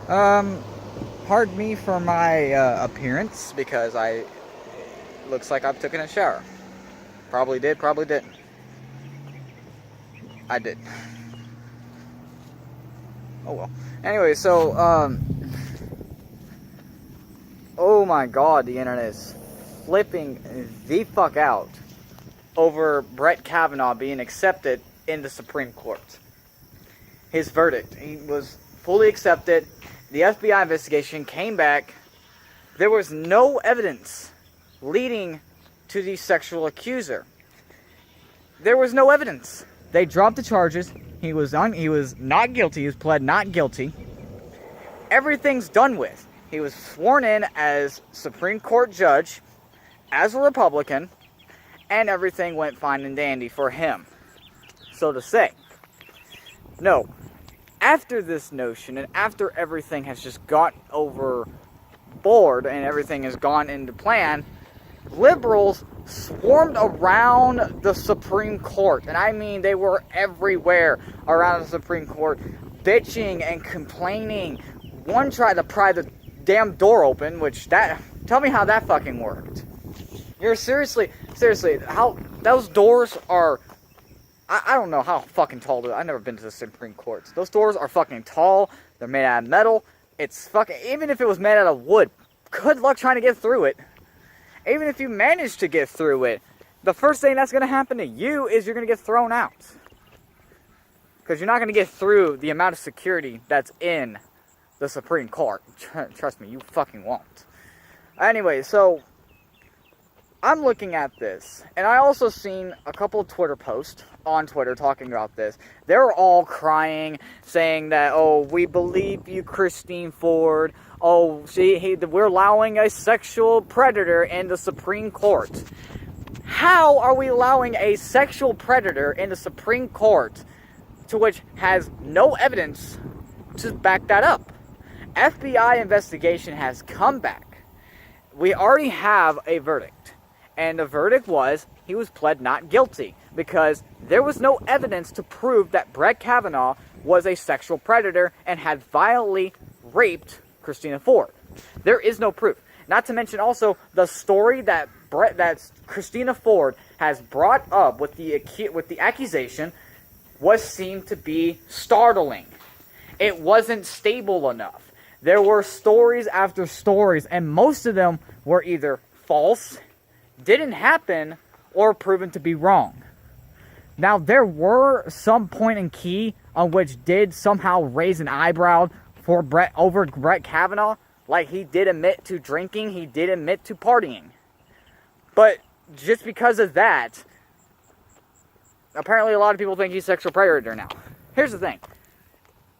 Um, Pardon me for my appearance because I looks like I've taken a shower. Probably did, probably didn't. I did. Oh well. Anyway, oh my God, the internet is flipping the fuck out over Brett Kavanaugh being accepted in the Supreme Court. His verdict, he was fully accepted. The FBI investigation came back. There was no evidence leading to the sexual accuser. There was no evidence. They dropped the charges. He was not guilty. He was pled not guilty. Everything's done with. He was sworn in as Supreme Court judge, as a Republican, and everything went fine and dandy for him, so to say. No, after this notion and after everything has just got overboard and everything has gone into plan, liberals swarmed around the Supreme Court. And I mean, they were everywhere around the Supreme Court, bitching and complaining. One tried to pry the damn door open, tell me how that fucking worked. You're seriously, how, those doors are, I don't know how fucking tall they are. I've never been to the Supreme Court. Those doors are fucking tall. They're made out of metal. It's fucking, even if it was made out of wood, good luck trying to get through it. Even if you manage to get through it, the first thing that's going to happen to you is you're going to get thrown out. Because you're not going to get through the amount of security that's in the Supreme Court. Trust me, you fucking won't. Anyway, so I'm looking at this, and I also seen a couple of Twitter posts on Twitter talking about this. They were all crying, saying that, oh, we believe you, Christine Ford. Oh, we're allowing a sexual predator in the Supreme Court. How are we allowing a sexual predator in the Supreme Court, to which has no evidence to back that up? FBI investigation has come back. We already have a verdict. And the verdict was he was pled not guilty because there was no evidence to prove that Brett Kavanaugh was a sexual predator and had violently raped Christina Ford. There is no proof. Not to mention also the story that Christina Ford has brought up with the accusation was seemed to be startling. It wasn't stable enough. There were stories after stories, and most of them were either false, didn't happen, or proven to be wrong. Now, there were some point and key on which did somehow raise an eyebrow for Brett Kavanaugh. Like, he did admit to drinking, he did admit to partying. But just because of that, apparently a lot of people think he's a sexual predator now. Here's the thing.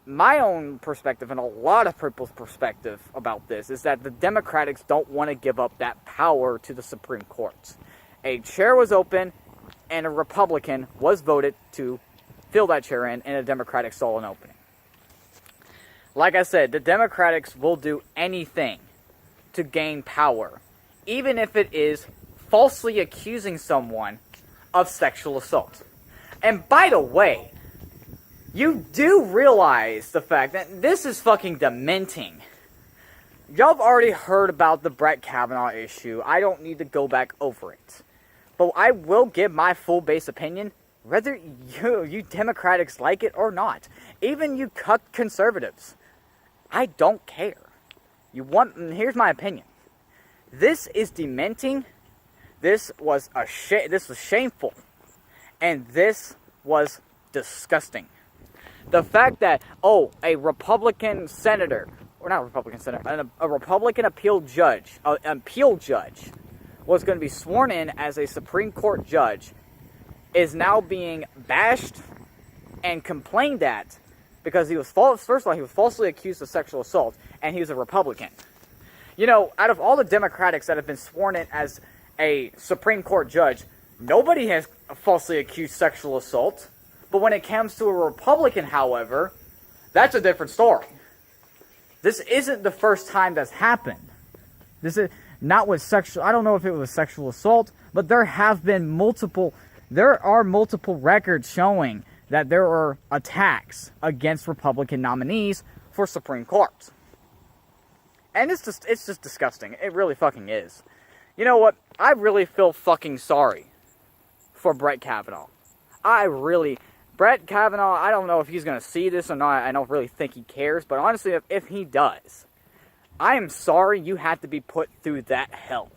My own perspective, and a lot of people's perspective about this, is that the Democrats don't want to give up that power to the Supreme Court. A chair was open, and a Republican was voted to fill that chair in, and a Democratic saw an opening. Like I said, the Democrats will do anything to gain power, even if it is falsely accusing someone of sexual assault. And by the way, you do realize the fact that this is fucking dementing. Y'all have already heard about the Brett Kavanaugh issue. I don't need to go back over it. But I will give my full base opinion, whether you Democrats like it or not. Even you conservatives. I don't care. Here's my opinion. This is dementing. This was shameful. And this was disgusting. The fact that, a Republican senator, or not a Republican senator, a Republican appeal judge was going to be sworn in as a Supreme Court judge is now being bashed and complained at because he was first of all, he was falsely accused of sexual assault, and he was a Republican. You know, out of all the Democrats that have been sworn in as a Supreme Court judge, nobody has falsely accused sexual assault. But when it comes to a Republican, however, that's a different story. This isn't the first time that's happened. This is not with sexual, I don't know if it was sexual assault, but there are multiple records showing that there are attacks against Republican nominees for Supreme Court. And it's just disgusting. It really fucking is. You know what? I really feel fucking sorry for Brett Kavanaugh. Brett Kavanaugh, I don't know if he's going to see this or not. I don't really think he cares. But honestly, if he does, I am sorry you had to be put through that hell.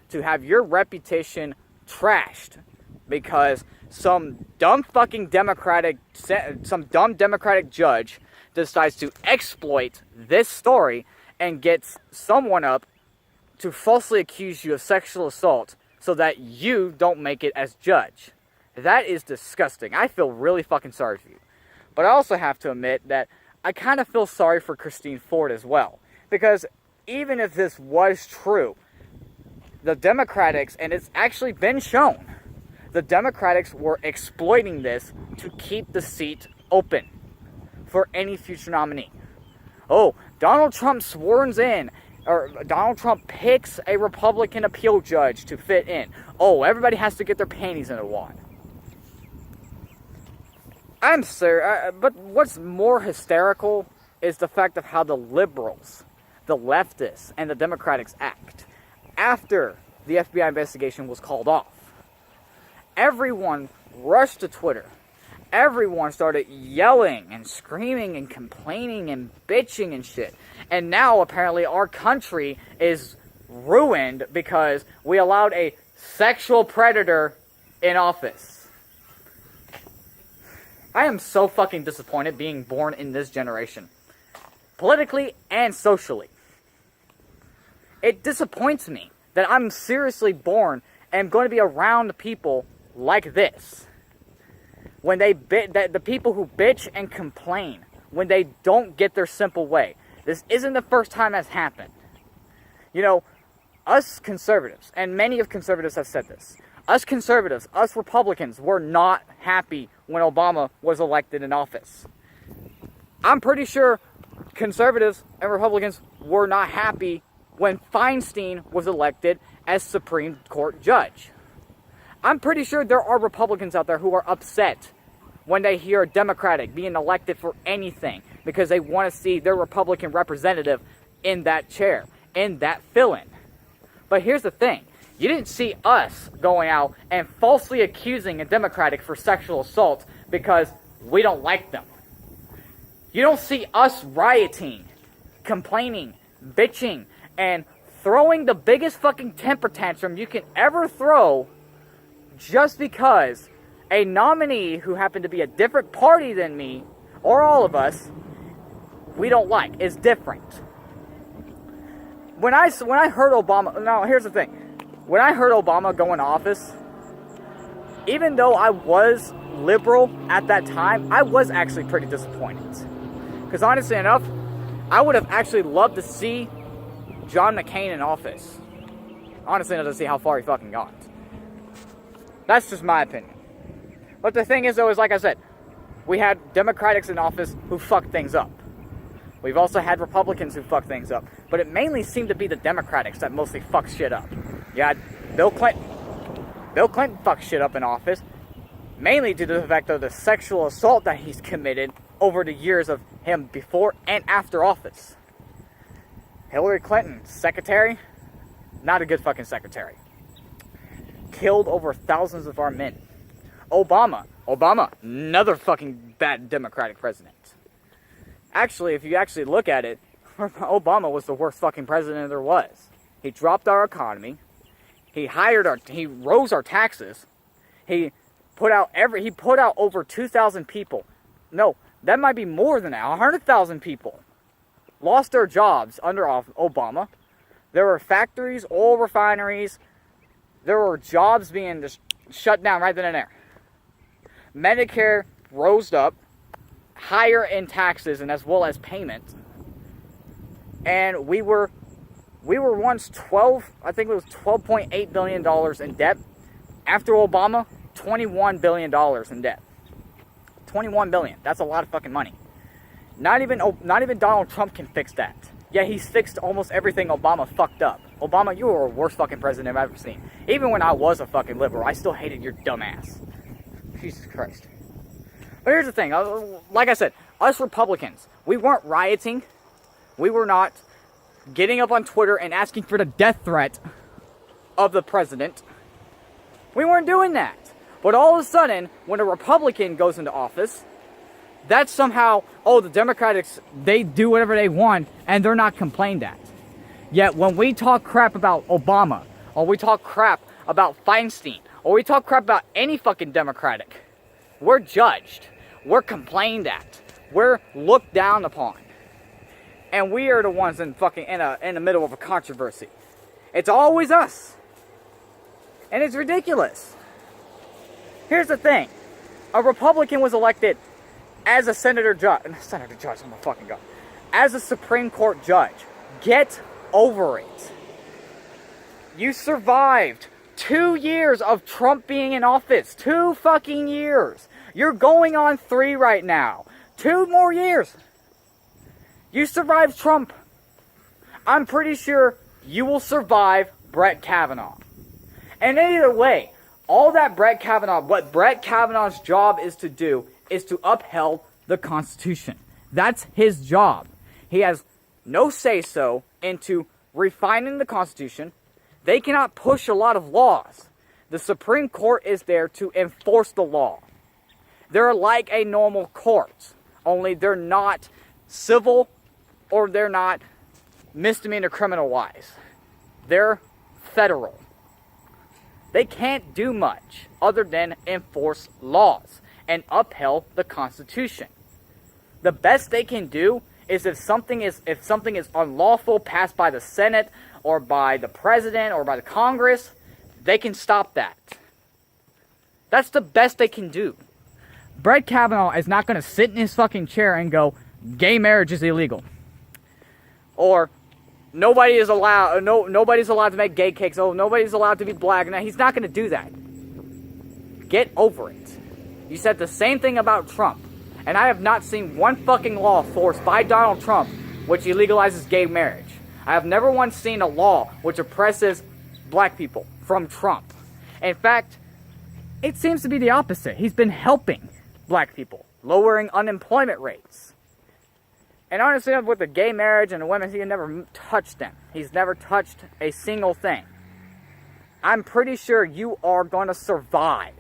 To have your reputation trashed because some dumb Democratic judge decides to exploit this story and gets someone up to falsely accuse you of sexual assault so that you don't make it as judge. That is disgusting. I feel really fucking sorry for you. But I also have to admit that I kind of feel sorry for Christine Ford as well. Because even if this was true, the Democrats, and it's actually been shown, the Democrats were exploiting this to keep the seat open for any future nominee. Oh, Donald Trump swears in, or Donald Trump picks a Republican appeal judge to fit in. Oh, everybody has to get their panties in a wad. I'm serious, but what's more hysterical is the fact of how the liberals, the leftists, and the Democrats act. After the FBI investigation was called off, everyone rushed to Twitter. Everyone started yelling and screaming and complaining and bitching and shit. And now apparently our country is ruined because we allowed a sexual predator in office. I am so fucking disappointed being born in this generation. Politically and socially. It disappoints me that I'm seriously born and going to be around people like this. When the people who bitch and complain when they don't get their simple way. This isn't the first time that's happened. You know, us conservatives, and many of conservatives have said this, us conservatives, us Republicans, were not happy when Obama was elected in office. I'm pretty sure conservatives and Republicans were not happy when Feinstein was elected as Supreme Court judge. I'm pretty sure there are Republicans out there who are upset when they hear a Democratic being elected for anything because they want to see their Republican representative in that chair, in that fill-in. But here's the thing. You didn't see us going out and falsely accusing a Democratic for sexual assault because we don't like them. You don't see us rioting, complaining, bitching, and throwing the biggest fucking temper tantrum you can ever throw just because a nominee who happened to be a different party than me, or all of us, we don't like, is different. When I heard Obama, no, here's the thing. When I heard Obama go in office, even though I was liberal at that time, I was actually pretty disappointed. Because honestly enough, I would have actually loved to see John McCain in office. Honestly, not to see how far he fucking got. That's just my opinion. But the thing is, though, is like I said, we had Democrats in office who fucked things up. We've also had Republicans who fucked things up. But it mainly seemed to be the Democrats that mostly fucked shit up. You had Bill Clinton. Bill Clinton fucked shit up in office, mainly due to the fact of the sexual assault that he's committed over the years of him before and after office. Hillary Clinton, secretary, not a good fucking secretary. Killed over thousands of our men. Obama, another fucking bad Democratic president. Actually, if you actually look at it, Obama was the worst fucking president there was. He dropped our economy. He rose our taxes. He put out over 2,000 people. No, that might be more than that. 100,000 people lost their jobs under Obama. There were factories, oil refineries. There were jobs being just shut down right then and there. Medicare rose up higher in taxes and as well as payments. And we were once $12.8 billion in debt. After Obama, $21 billion in debt. $21 billion. That's a lot of fucking money. Not even Donald Trump can fix that. Yeah, he's fixed almost everything Obama fucked up. Obama, you were the worst fucking president I've ever seen. Even when I was a fucking liberal, I still hated your dumb ass. Jesus Christ. But here's the thing. Like I said, us Republicans, we weren't rioting. We were not getting up on Twitter and asking for the death threat of the president. We weren't doing that. But all of a sudden, when a Republican goes into office, that's somehow, oh, the Democrats, they do whatever they want, and they're not complained at. Yet when we talk crap about Obama, or we talk crap about Feinstein, or we talk crap about any fucking Democratic, we're judged. We're complained at. We're looked down upon. And we are the ones in the middle of a controversy. It's always us. And it's ridiculous. Here's the thing. A Republican was elected as a senator judge, oh my fucking god, as a Supreme Court judge. Get over it. You survived 2 years of Trump being in office. 2 fucking years. You're going on 3 right now. 2 more years. You survived Trump. I'm pretty sure you will survive Brett Kavanaugh. And either way, all that what Brett Kavanaugh's job is to do is to uphold the Constitution. That's his job. He has no say-so into refining the Constitution. They cannot push a lot of laws. The Supreme Court is there to enforce the law. They're like a normal court, only they're not civil or they're not misdemeanor criminal-wise. They're federal. They can't do much other than enforce laws and upheld the Constitution. The best they can do is if something is unlawful passed by the Senate or by the President or by the Congress, they can stop that. That's the best they can do. Brett Kavanaugh is not going to sit in his fucking chair and go, gay marriage is illegal. Or nobody's allowed to make gay cakes. Oh, nobody's allowed to be black. No, he's not going to do that. Get over it. You said the same thing about Trump. And I have not seen one fucking law forced by Donald Trump which illegalizes gay marriage. I have never once seen a law which oppresses black people from Trump. In fact, it seems to be the opposite. He's been helping black people, lowering unemployment rates. And honestly, with the gay marriage and the women, he never touched them. He's never touched a single thing. I'm pretty sure you are going to survive.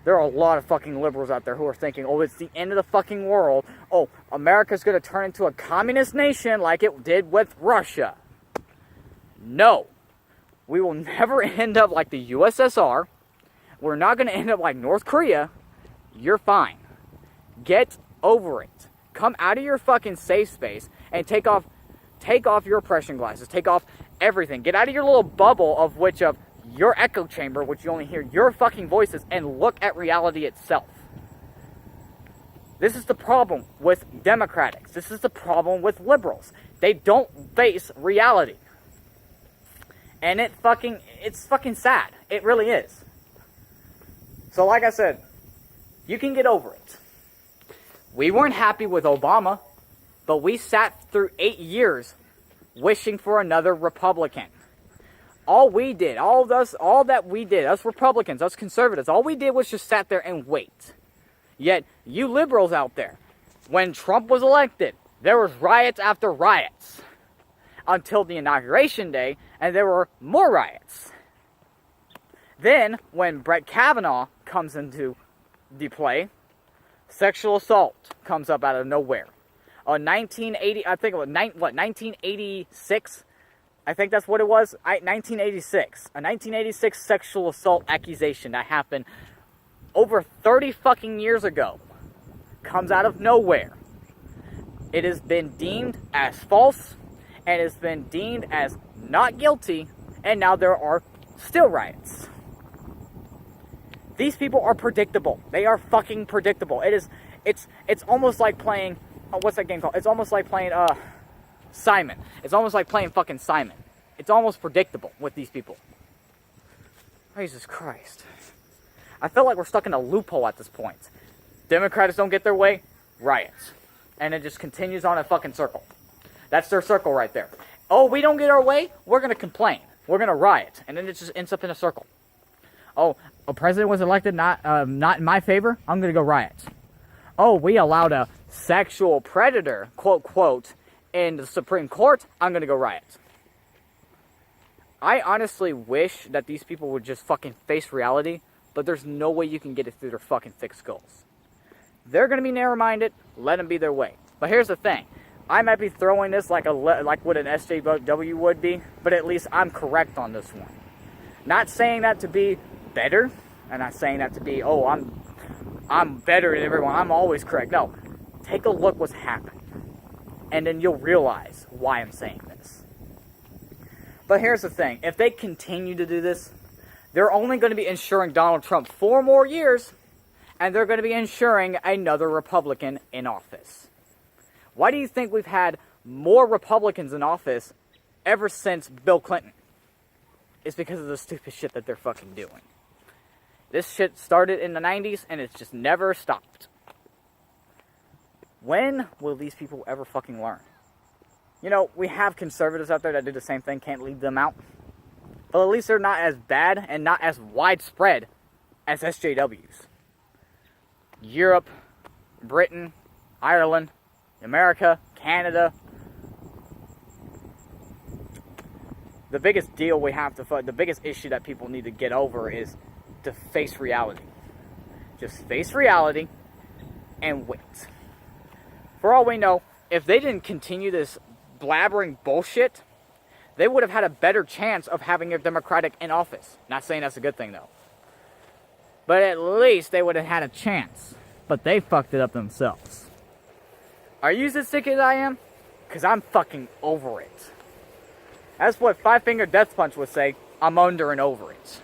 There are a lot of fucking liberals out there who are thinking, oh, it's the end of the fucking world. Oh, America's going to turn into a communist nation like it did with Russia. No. We will never end up like the USSR. We're not going to end up like North Korea. You're fine. Get over it. Come out of your fucking safe space and take off your oppression glasses. Take off everything. Get out of your little bubble of your echo chamber, which you only hear your fucking voices, and look at reality itself. This is the problem with Democrats. This is the problem with liberals. They don't face reality. And it's fucking sad. It really is. So like I said, you can get over it. We weren't happy with Obama, but we sat through 8 years wishing for another Republican. All that we did, us Republicans, us conservatives, all we did was just sat there and wait. Yet, you liberals out there, when Trump was elected, there was riots after riots. Until the inauguration day, and there were more riots. Then, when Brett Kavanaugh comes into the play, sexual assault comes up out of nowhere. 1986? I think that's what it was. 1986. A 1986 sexual assault accusation that happened over 30 fucking years ago comes out of nowhere. It has been deemed as false and has been deemed as not guilty, and now there are still riots. These people are predictable. They are fucking predictable. It's almost like playing what's that game called? It's almost like playing Simon. It's almost like playing fucking Simon. It's almost predictable with these people. Jesus Christ. I feel like we're stuck in a loophole at this point. Democrats don't get their way, riots. And it just continues on a fucking circle. That's their circle right there. Oh, we don't get our way, we're going to complain. We're going to riot. And then it just ends up in a circle. Oh, a president was elected not in my favor, I'm going to go riot. Oh, we allowed a sexual predator, quote, quote, in the Supreme Court, I'm going to go riot. I honestly wish that these people would just fucking face reality, but there's no way you can get it through their fucking thick skulls. They're going to be narrow-minded, let them be their way. But here's the thing. I might be throwing this like what an SJW would be, but at least I'm correct on this one. Not saying that to be better, and not saying that to be, oh, I'm better than everyone, I'm always correct. No, take a look what's happened, and then you'll realize why I'm saying this. But here's the thing. If they continue to do this, they're only going to be ensuring Donald Trump 4 more years, and they're going to be ensuring another Republican in office. Why do you think we've had more Republicans in office ever since Bill Clinton? It's because of the stupid shit that they're fucking doing. This shit started in the 90s, and it's just never stopped. When will these people ever fucking learn? You know, we have conservatives out there that do the same thing, can't leave them out. But at least they're not as bad and not as widespread as SJWs. Europe, Britain, Ireland, America, Canada. The biggest deal we have to fight, the biggest issue that people need to get over is to face reality. Just face reality and wait. For all we know, if they didn't continue this blabbering bullshit, they would have had a better chance of having a Democratic in office. Not saying that's a good thing, though. But at least they would have had a chance. But they fucked it up themselves. Are you as sick as I am? Because I'm fucking over it. That's what Five Finger Death Punch would say. I'm under and over it.